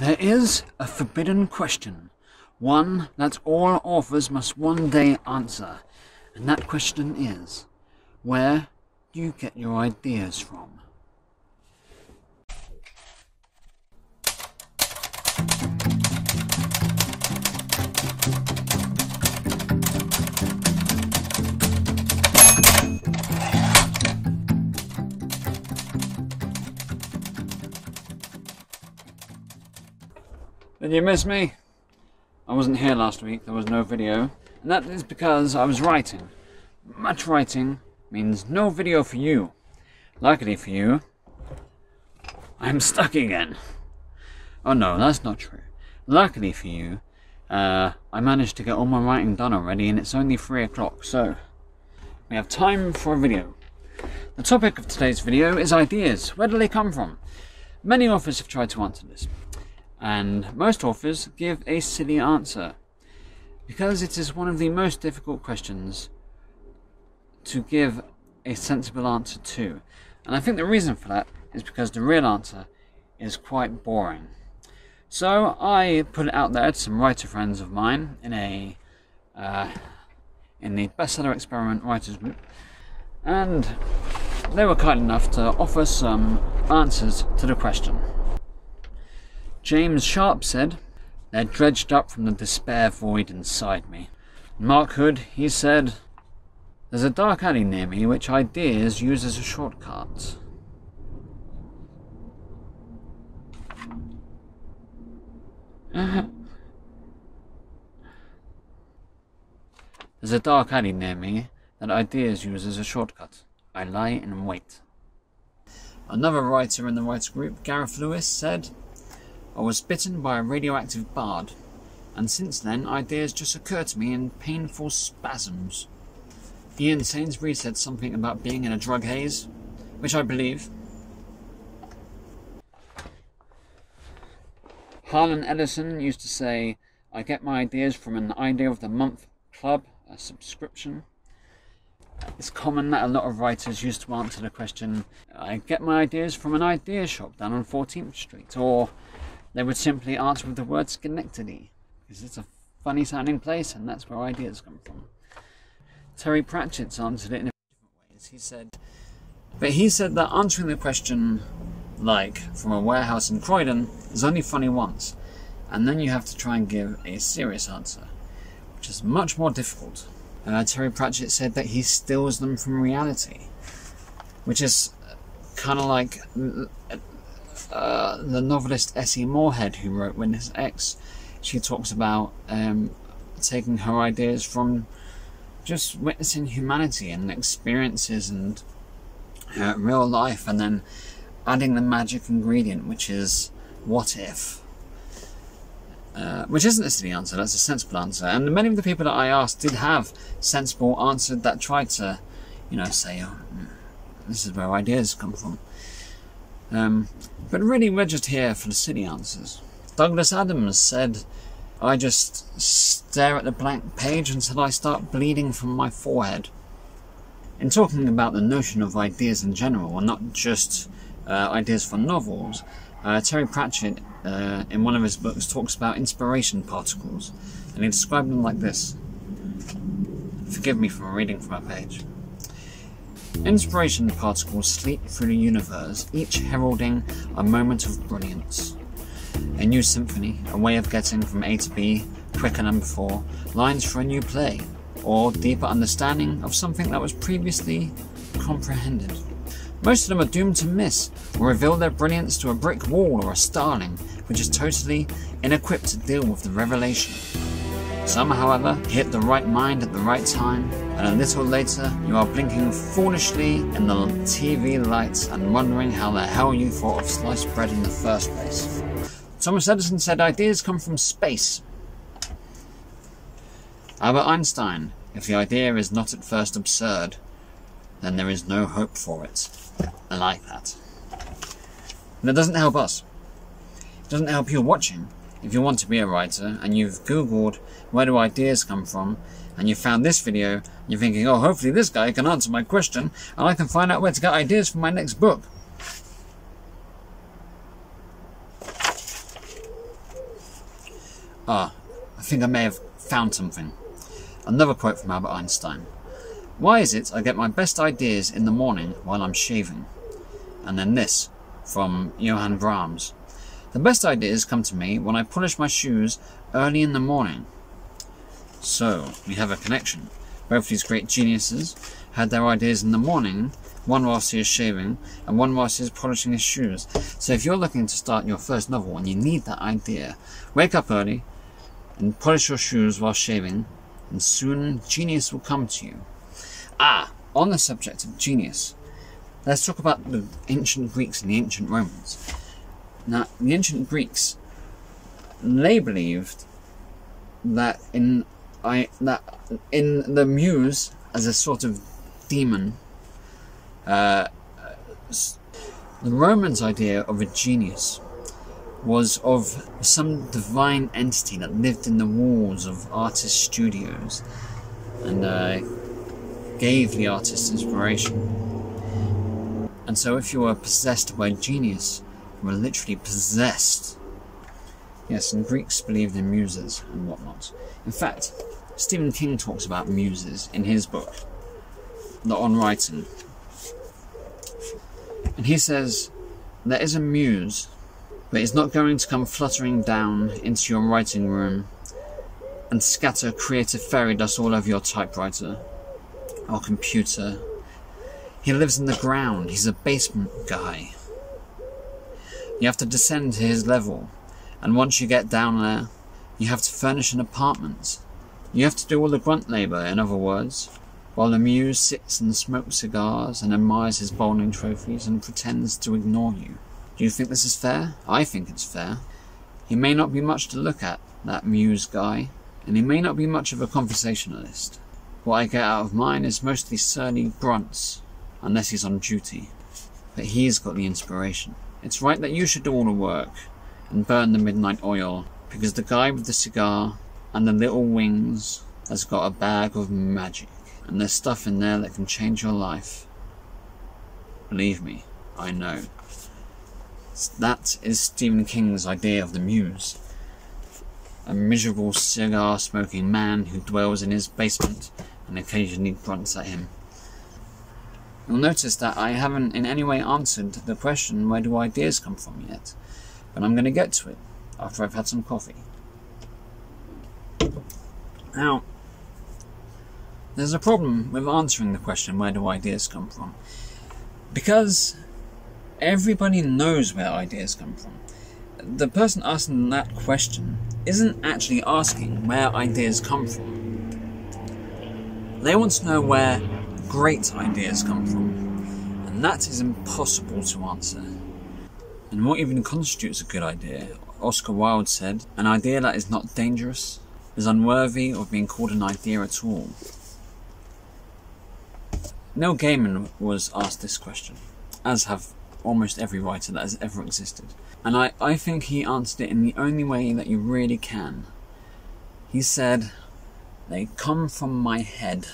There is a forbidden question, one that all authors must one day answer, and that question is, where do you get your ideas from? Did you miss me? I wasn't here last week, there was no video, and that is because I was writing. Much writing means no video for you. Luckily for you, I'm stuck again. Oh no, that's not true. Luckily for you, I managed to get all my writing done already and it's only 3 o'clock, so we have time for a video. The topic of today's video is ideas. Where do they come from? Many authors have tried to answer this, and most authors give a silly answer, because it is one of the most difficult questions to give a sensible answer to. And I think the reason for that is because the real answer is quite boring. So I put it out there to some writer friends of mine in the bestseller experiment writers group, and they were kind enough to offer some answers to the question. James Sharp said, "They're dredged up from the despair void inside me." Mark Hood, he said, "There's a dark alley near me which ideas use as a shortcut." There's a dark alley near me that ideas use as a shortcut. I lie in wait. Another writer in the writer group, Gareth Lewis, said, "I was bitten by a radioactive bard, and since then ideas just occur to me in painful spasms." Ian Sainsbury said something about being in a drug haze, which I believe. Harlan Ellison used to say, "I get my ideas from an idea of the month club, a subscription." It's common that a lot of writers used to answer the question, "I get my ideas from an idea shop down on 14th Street, or they would simply answer with the word Schenectady, because it's a funny sounding place and that's where ideas come from. Terry Pratchett's answered it in different ways. He said that answering the question, like, from a warehouse in Croydon, is only funny once, and then you have to try and give a serious answer, which is much more difficult. Terry Pratchett said that he steals them from reality, which is kind of like the novelist S.E. Moorhead, who wrote Witness X. She talks about taking her ideas from just witnessing humanity and experiences and real life, and then adding the magic ingredient, which is what if. Which isn't a silly answer, that's a sensible answer. And many of the people that I asked did have sensible answers that tried to, say, "Oh, this is where ideas come from." But really, we're just here for the silly answers. Douglas Adams said, "I just stare at the blank page until I start bleeding from my forehead." In talking about the notion of ideas in general, and not just ideas for novels, Terry Pratchett, in one of his books, talks about inspiration particles, and he described them like this. Forgive me for reading from a page. "Inspiration particles sleep through the universe, each heralding a moment of brilliance. A new symphony, a way of getting from A to B quicker than before, lines for a new play, or deeper understanding of something that was previously comprehended. Most of them are doomed to miss, or reveal their brilliance to a brick wall or a starling, which is totally inequipped to deal with the revelation. Some, however, hit the right mind at the right time, and a little later you are blinking foolishly in the TV lights and wondering how the hell you thought of sliced bread in the first place." Thomas Edison said ideas come from space. Albert Einstein, "If the idea is not at first absurd, then there is no hope for it." I like that. And it doesn't help us. It doesn't help you watching. If you want to be a writer and you've Googled where do ideas come from, and you found this video, and you're thinking, "Oh, hopefully this guy can answer my question and I can find out where to get ideas for my next book." I think I may have found something. Another quote from Albert Einstein. Why is it I get my best ideas in the morning while I'm shaving? And then this, from Johann Brahms. The best ideas come to me when I polish my shoes early in the morning. So, we have a connection. Both these great geniuses had their ideas in the morning, one whilst he is shaving, and one whilst he is polishing his shoes. So if you're looking to start your first novel and you need that idea, wake up early and polish your shoes while shaving, and soon genius will come to you. On the subject of genius, let's talk about the ancient Greeks and the ancient Romans. Now, the ancient Greeks, they believed that in the muse as a sort of demon, the Romans' idea of a genius was of some divine entity that lived in the walls of artists' studios and gave the artists inspiration. And so if you were possessed by genius, you were literally possessed. Yes, and Greeks believed in muses and whatnot. In fact, Stephen King talks about muses in his book, On Writing. And he says, there is a muse, but it's not going to come fluttering down into your writing room and scatter creative fairy dust all over your typewriter or computer. He lives in the ground. He's a basement guy. You have to descend to his level, and once you get down there, you have to furnish an apartment. You have to do all the grunt labour, in other words, while the muse sits and smokes cigars and admires his bowling trophies and pretends to ignore you. Do you think this is fair? I think it's fair. He may not be much to look at, that muse guy, and he may not be much of a conversationalist. What I get out of mine is mostly surly grunts, unless he's on duty. But he's got the inspiration. It's right that you should do all the work and burn the midnight oil, because the guy with the cigar and the little wings has got a bag of magic, and there's stuff in there that can change your life. Believe me, I know. That is Stephen King's idea of the muse. A miserable cigar-smoking man who dwells in his basement and occasionally grunts at him. You'll notice that I haven't in any way answered the question, where do ideas come from, yet? But I'm going to get to it after I've had some coffee. Now, there's a problem with answering the question, where do ideas come from? Because everybody knows where ideas come from. The person asking that question isn't actually asking where ideas come from. They want to know where great ideas come from, and that is impossible to answer. And what even constitutes a good idea? Oscar Wilde said, an idea that is not dangerous is unworthy of being called an idea at all. Neil Gaiman was asked this question, as have almost every writer that has ever existed. And I think he answered it in the only way that you really can. He said, they come from my head.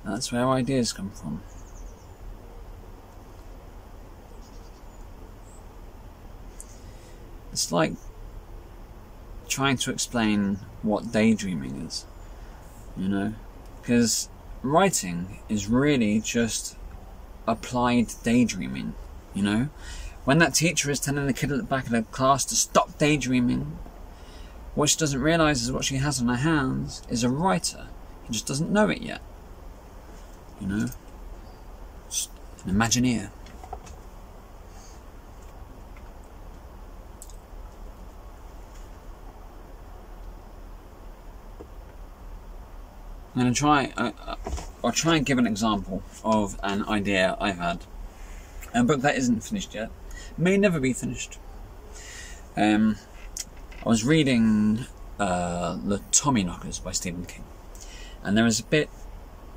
That's where ideas come from. It's like trying to explain what daydreaming is, you know? Because writing is really just applied daydreaming, you know? When that teacher is telling the kid at the back of the class to stop daydreaming, what she doesn't realise is what she has on her hands is a writer. He just doesn't know it yet, you know? Just an Imagineer. I'm going to try, I'll try and give an example of an idea I've had. A book that isn't finished yet. May never be finished. I was reading The Tommyknockers by Stephen King. And there is a bit,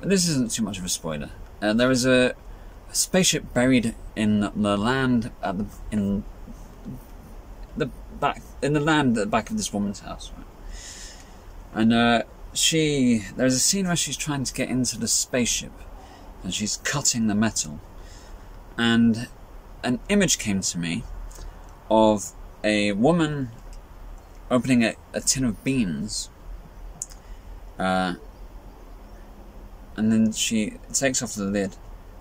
this isn't too much of a spoiler. There is a spaceship buried in the land at the, in the land at the back of this woman's house. Right? And there's a scene where she's trying to get into the spaceship and she's cutting the metal, and an image came to me of a woman opening a tin of beans, and then she takes off the lid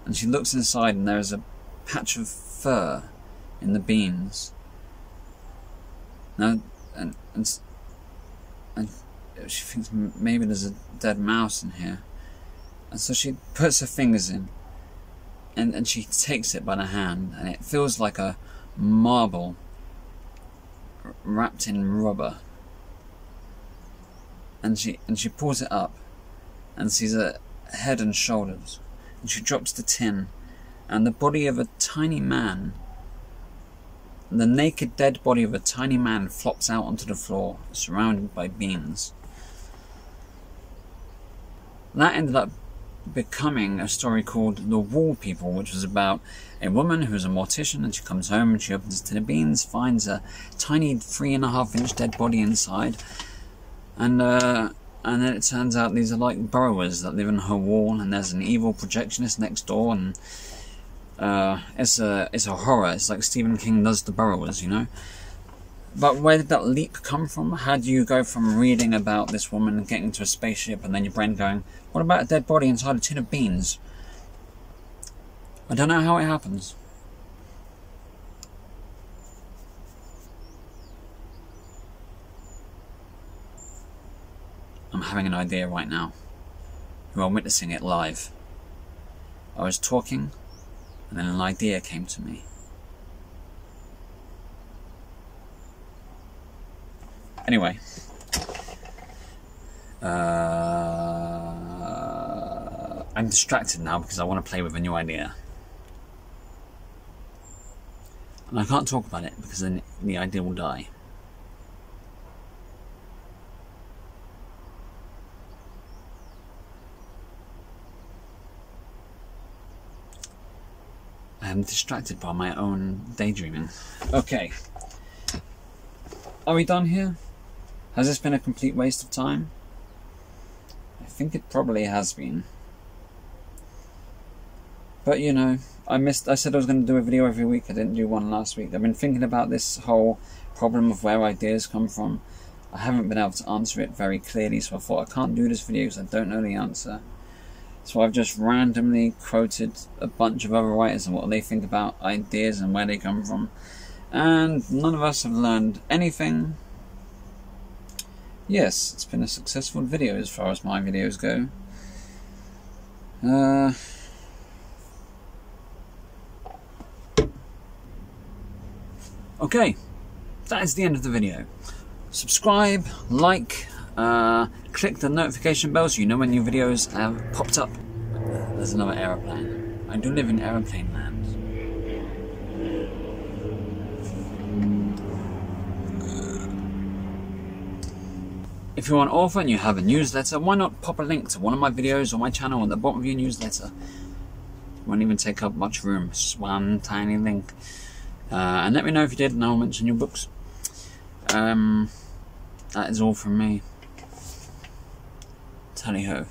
and she looks inside, and there's a patch of fur in the beans. Now, and she thinks maybe there's a dead mouse in here, and so she puts her fingers in, and she takes it by the hand, and it feels like a marble wrapped in rubber. And she pulls it up and sees a head and shoulders, and she drops the tin, and the body of a tiny man, the naked dead body of a tiny man, flops out onto the floor, surrounded by beans. That ended up becoming a story called The Wall People, which was about a woman who's a mortician, and she comes home and she opens a tin of beans, finds a tiny 3.5-inch dead body inside, and then it turns out these are like burrowers that live in her wall, and there's an evil projectionist next door, and it's a horror. It's like Stephen King does The Burrowers, you know. But where did that leap come from? How do you go from reading about this woman getting into a spaceship and then your brain going, what about a dead body inside a tin of beans? I don't know how it happens. I'm having an idea right now. You are witnessing it live. I was talking, and then an idea came to me. Anyway, I'm distracted now because I want to play with a new idea. And I can't talk about it because then the idea will die. I am distracted by my own daydreaming. Okay. Are we done here? Has this been a complete waste of time? I think it probably has been. But you know, I said I was going to do a video every week. I didn't do one last week. I've been thinking about this whole problem of where ideas come from. I haven't been able to answer it very clearly, so I thought I can't do this video because I don't know the answer. So I've just randomly quoted a bunch of other writers and what they think about ideas and where they come from. And none of us have learned anything. Yes, it's been a successful video as far as my videos go. Okay, that is the end of the video. Subscribe, like, click the notification bell so you know when new videos have popped up. There's another aeroplane. I do live in aeroplane land. If you're an author and you have a newsletter, why not pop a link to one of my videos or my channel at the bottom of your newsletter? It won't even take up much room, it's just one tiny link. And let me know if you did, and I'll mention your books. That is all from me. Tally ho.